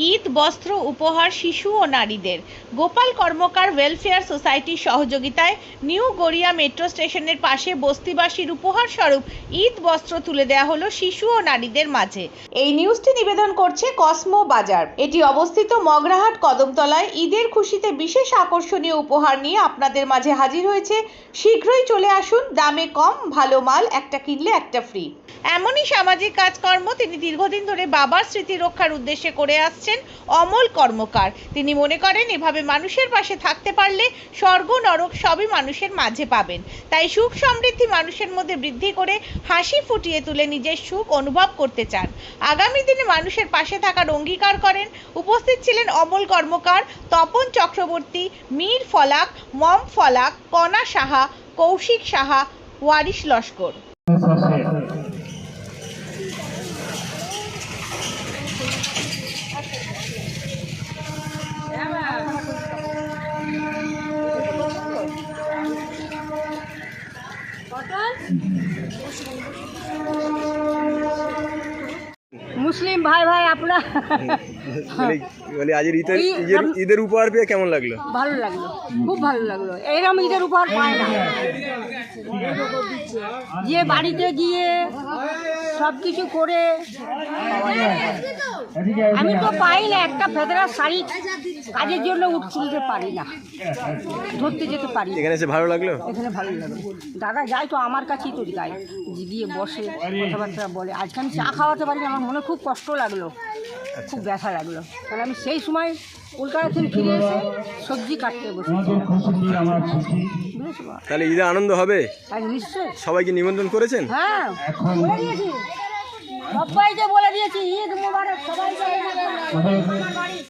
ঈদ বস্ত্র উপহার শিশু ও নারীদের। গোপাল কর্মকার ওয়েলফেয়ার সোসাইটির সহযোগিতায় নিউ গড়িয়া মেট্রো স্টেশনের পাশে বস্তিবাসীর উপহার স্বরূপ ঈদ বস্ত্র তুলে দেওয়া হলো শিশু ও নারীদের মাঝে। এই নিউজটি নিবেদন করছে কসমো বাজার। এটি অবস্থিত মগরাহাট কদমতলায়। ঈদের খুশিতে বিশেষ আকর্ষণীয় উপহার নিয়ে আপনাদের মাঝে হাজির হয়েছে। শীঘ্রই চলে আসুন, দামে কম, ভালো মাল, একটা কিনলে একটা ফ্রি। এমনই সামাজিক কাজকর্ম তিনি দীর্ঘদিন ধরে বাবার স্মৃতি রক্ষার উদ্দেশ্যে করে আসছেন অমল কর্মকার। তিনি মনে করেন এভাবে মানুষের পাশে থাকতে পারলে স্বর্গ নরক সবই মানুষের মাঝে পাবেন। তাই সুখ সমৃদ্ধি মানুষের মধ্যে বৃদ্ধি করে হাসি ফুটিয়ে তুলে নিজের সুখ অনুভব করতে চান। আগামী দিনে মানুষের পাশে থাকার অঙ্গীকার করেন। উপস্থিত ছিলেন অমল কর্মকার, তপন চক্রবর্তী, মীর ফলাক, মম ফলাক, কণা সাহা, কৌশিক সাহা, ওয়ারিশ লস্কর। মুসলিম ভাই ভাই আপনার আজ ঈদের উপহার পেয়ে কেমন লাগলো? ভালো লাগলো, খুব ভালো লাগলো। এইরকম ঈদের উপহার পায় না, যে বাড়িতে গিয়ে সব কিছু করে। আমি তো পাই না, একটা ফেদরার শাড়ি কাজের জন্য তুলতে পারি না, ধরতে যেতে পারি। এখানে এসে ভালো লাগলো? এখানে ভালো লাগলো। দাদা যায় তো আমার কাছেই তো যায়, গিয়ে বসে কথাবার্তা বলে। আজকে আমি চা খাওয়াতে পারি না, আমার মনে খুব কষ্ট লাগলো, খুব ব্যথা লাগলো। কারণ আমি সেই সময় কলকাতা থেকে ফিরে এসে সবজি কাটতে বসেছি। তাহলে ঈদে আনন্দ হবে নিশ্চয়ই। সবাইকে নিমন্ত্রণ করেছেন? হ্যাঁ, বলে দিয়েছি, সবাইকে বলে দিয়েছি ঈদ মোবারক সবাইকে।